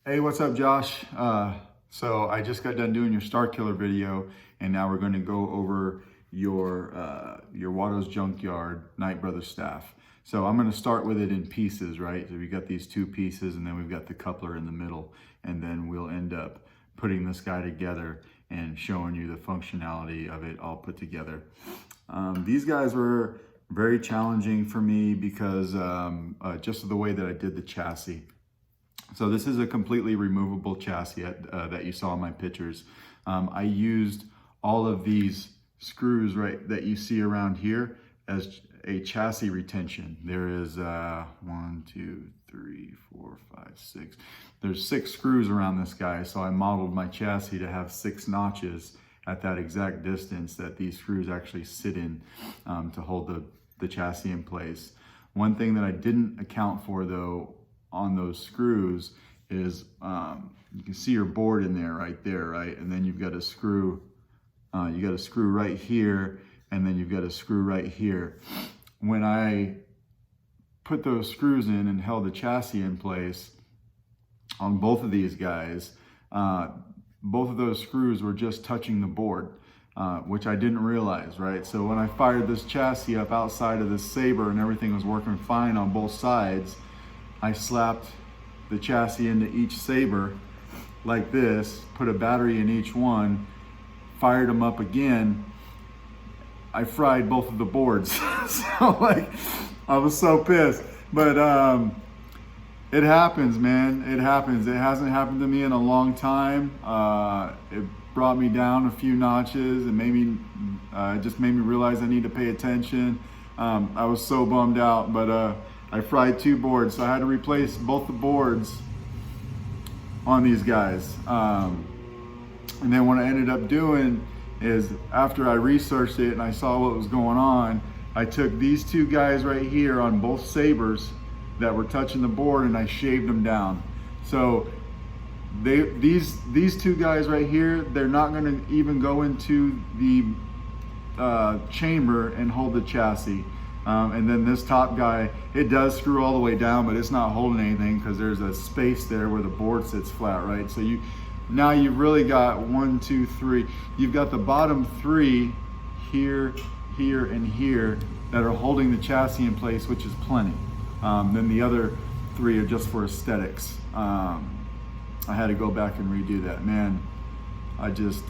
Hey, what's up, Josh? So I just got done doing your Star Killer video, and now we're going to go over your Watto's Junkyard Knight Brothers staff. So I'm going to start with it in pieces, right? So we got these two pieces, and then we've got the coupler in the middle, and then we'll end up putting this guy together and showing you the functionality of it all put together. These guys were very challenging for me because just of the way that I did the chassis. So this is a completely removable chassis that you saw in my pictures. I used all of these screws right that you see around here as a chassis retention. There is 1, 2, 3, 4, 5, 6. There's 6 screws around this guy. So I modeled my chassis to have 6 notches at that exact distance that these screws actually sit in to hold the chassis in place. One thing that I didn't account for though on those screws is you can see your board in there, right? And then you've got a screw, right here, and then you've got a screw right here. When I put those screws in and held the chassis in place on both of these guys, both of those screws were just touching the board, which I didn't realize, right? So when I fired this chassis up outside of this Saber and everything was working fine on both sides, I slapped the chassis into each Saber like this, put a battery in each one, fired them up again. I fried both of the boards. So like, I was so pissed. But it happens, man. It happens. It hasn't happened to me in a long time. It brought me down a few notches and just made me realize I need to pay attention. I was so bummed out, but I fried 2 boards, so I had to replace both the boards on these guys. And then what I ended up doing is, after I researched it and I saw what was going on, I took these 2 guys right here on both Sabers that were touching the board and I shaved them down. So these 2 guys right here, they're not gonna even go into the chamber and hold the chassis. And then this top guy, it does screw all the way down, but it's not holding anything because there's a space there where the board sits flat, right? So now you've really got 1, 2, 3. You've got the bottom 3 here, here, and here that are holding the chassis in place, which is plenty. Then the other 3 are just for aesthetics. I had to go back and redo that. Man, I just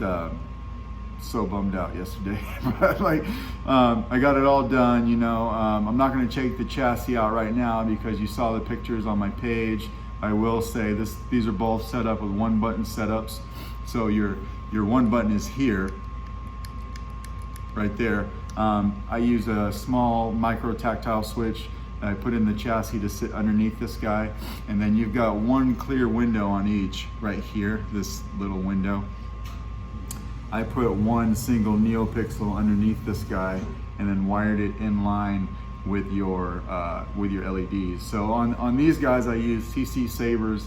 so bummed out yesterday. But like, I got it all done, you know. I'm not going to take the chassis out right now because you saw the pictures on my page. I will say these are both set up with 1-button setups. So your 1 button is here, right there. I use a small micro tactile switch that I put in the chassis to sit underneath this guy, and then you've got 1 clear window on each right here, this little window. I put 1 single NeoPixel underneath this guy and then wired it in line with your LEDs. So on these guys, I use CCSabers,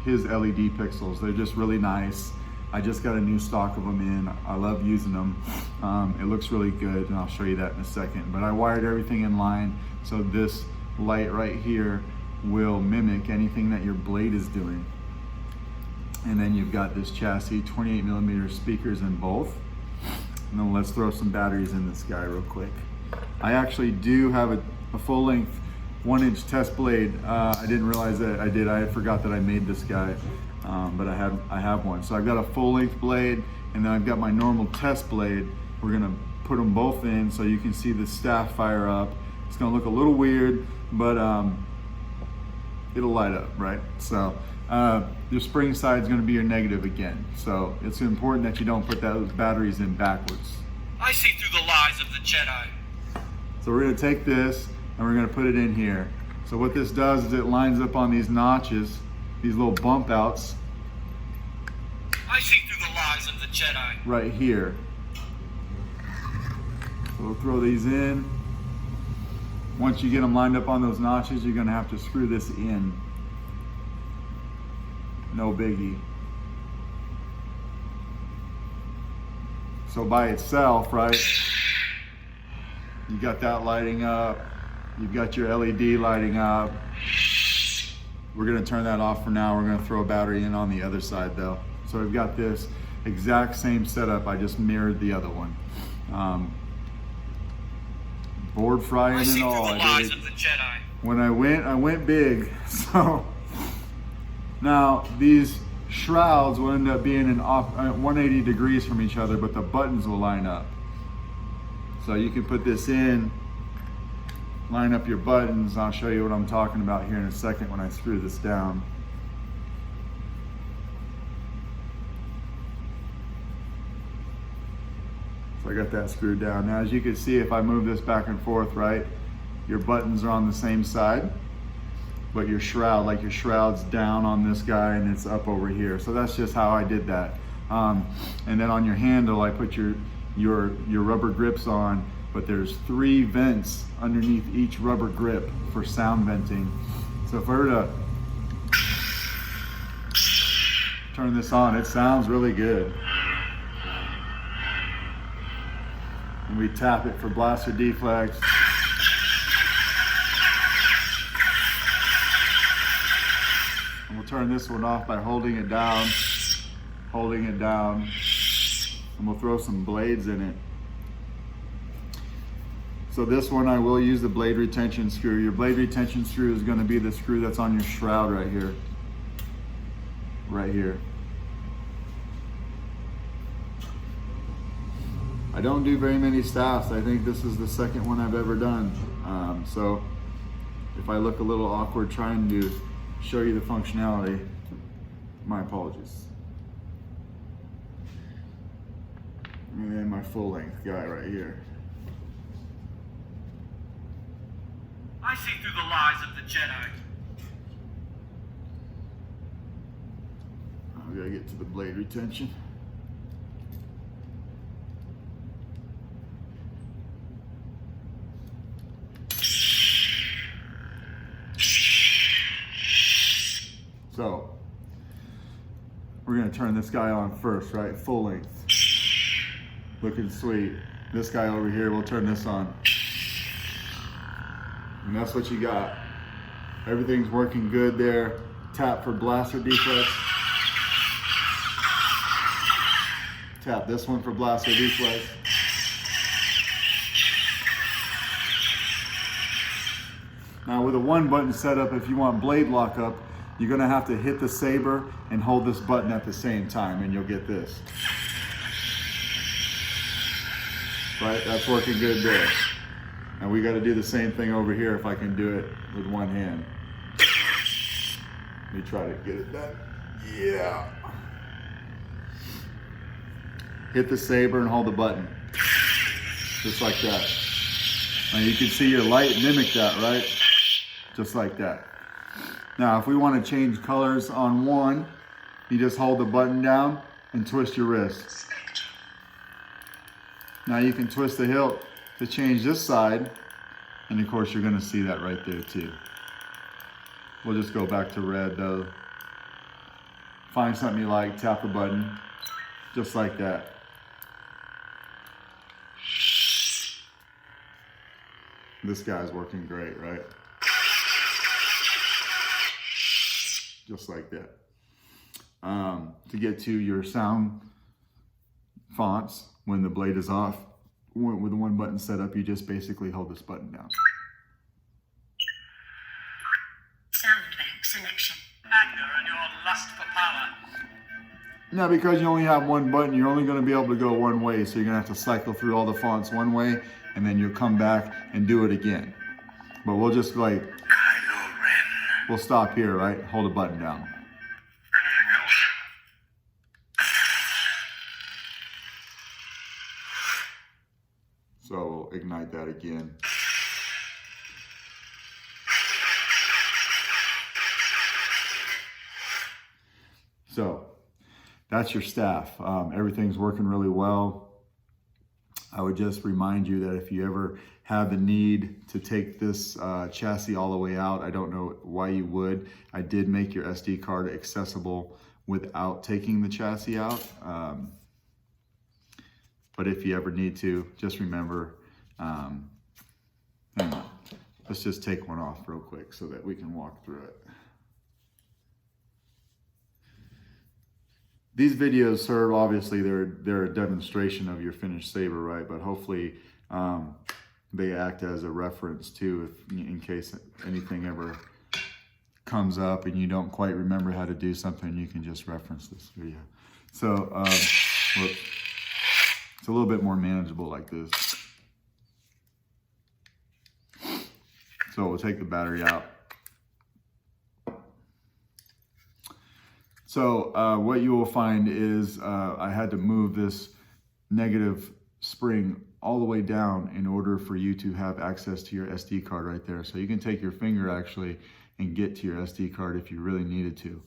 his LED pixels. They're just really nice. I just got a new stock of them in. I love using them. It looks really good, and I'll show you that in a second. But I wired everything in line, so this light right here will mimic anything that your blade is doing. And then you've got this chassis, 28mm speakers in both. And then let's throw some batteries in this guy real quick. I actually do have a full-length 1-inch test blade. I didn't realize that I did. I forgot that I made this guy, but I have one. So I've got a full-length blade, and then I've got my normal test blade. We're gonna put them both in so you can see the staff fire up. It's gonna look a little weird, but it'll light up, right? So your spring side is going to be your negative again. So it's important that you don't put those batteries in backwards. I see through the lies of the Jedi. So we're going to take this and we're going to put it in here. So what this does is it lines up on these notches, these little bump outs. I see through the lies of the Jedi. Right here. So we'll throw these in. Once you get them lined up on those notches, you're going to have to screw this in. No biggie. So by itself, right, you got that lighting up, you've got your LED lighting up, We're gonna turn that off for now. We're gonna throw a battery in on the other side though. So we've got this exact same setup. I just mirrored the other one. Board frying I see and all. through the lies of the Jedi. When I went big. So now these shrouds will end up being 180 degrees from each other, but the buttons will line up. So you can put this in, line up your buttons. I'll show you what I'm talking about here in a second when I screw this down. So I got that screwed down. Now, as you can see, if I move this back and forth, right, your buttons are on the same side, but your shroud, like your shroud's down on this guy and it's up over here. So that's just how I did that. And then on your handle, I put your rubber grips on, but there's 3 vents underneath each rubber grip for sound venting. So if I were to turn this on, it sounds really good. And we tap it for blaster deflex. And we'll turn this one off by holding it down, and we'll throw some blades in it. So this one I will use the blade retention screw. Your blade retention screw is going to be the screw that's on your shroud right here. Right here. I don't do very many staffs. I think this is the second one I've ever done. So if I look a little awkward trying to show you the functionality, my apologies. And then my full length guy right here. I see through the lies of the Jedi. I gotta get to the blade retention. So we're gonna turn this guy on first, right? Full length. Looking sweet. This guy over here, we'll turn this on. And that's what you got. Everything's working good there. Tap for blaster deflex. Tap this one for blaster deflex. Now with a 1-button setup, if you want blade lockup, you're gonna have to hit the saber and hold this button at the same time and you'll get this. Right, that's working good there. And we gotta do the same thing over here if I can do it with one hand. Let me try to get it done. Yeah. Hit the saber and hold the button. Just like that. Now you can see your light mimic that, right? Just like that. Now, if we want to change colors on one, you just hold the button down and twist your wrist. Now you can twist the hilt to change this side, and of course you're going to see that right there too. We'll just go back to red though. Find something you like, tap the button, just like that. This guy's working great, right? Just like that. To get to your sound fonts when the blade is off, with the 1-button setup, you just basically hold this button down. Sound bank selection. Anger and your lust for power. Now, because you only have 1 button, you're only going to be able to go one way, so you're going to have to cycle through all the fonts one way, and then you'll come back and do it again. But we'll just like, we'll stop here, right? Hold the button down. Anything else? So we'll ignite that again. So that's your staff. Everything's working really well. I would just remind you that if you ever have the need to take this chassis all the way out, I don't know why you would. I did make your SD card accessible without taking the chassis out. But if you ever need to, just remember, hang on. Let's just take one off real quick so that we can walk through it. these videos serve, obviously, they're a demonstration of your finished saber, right? But hopefully they act as a reference too, if in case anything ever comes up and you don't quite remember how to do something, you can just reference this video. So look, it's a little bit more manageable like this. So we'll take the battery out. So what you will find is I had to move this negative spring all the way down in order for you to have access to your SD card right there. So you can take your finger actually and get to your SD card if you really needed to.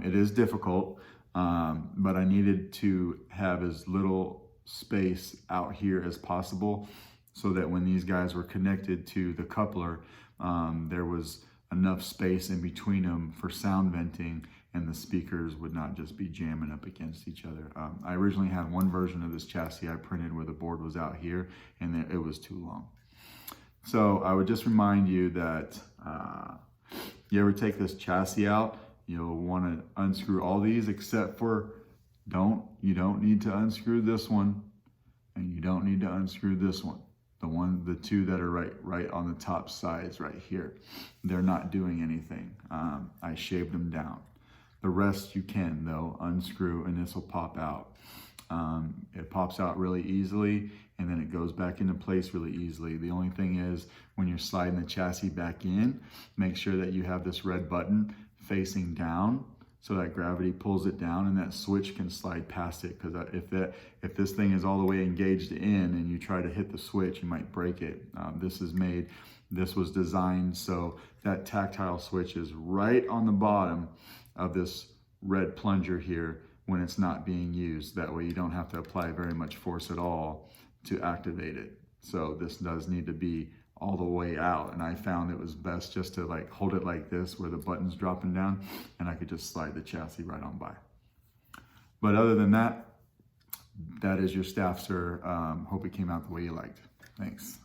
It is difficult, but I needed to have as little space out here as possible so that when these guys were connected to the coupler, there was enough space in between them for sound venting, and the speakers would not just be jamming up against each other. I originally had one version of this chassis I printed where the board was out here, and it was too long. So I would just remind you that you ever take this chassis out, you'll want to unscrew all these except for you don't need to unscrew this one, and you don't need to unscrew this one. The two that are right on the top sides right here. They're not doing anything. I shaved them down. The rest you can though unscrew, and this will pop out. It pops out really easily, and then it goes back into place really easily. The only thing is when you're sliding the chassis back in, make sure that you have this red button facing down so that gravity pulls it down, and that switch can slide past it, because if this thing is all the way engaged in and you try to hit the switch, you might break it. This was designed so that tactile switch is right on the bottom of this red plunger here when it's not being used. That way you don't have to apply very much force at all to activate it. So this does need to be all the way out, and I found it was best just to like hold it like this where the button's dropping down, and I could just slide the chassis right on by. But other than that, that is your staff, sir. Hope it came out the way you liked. Thanks.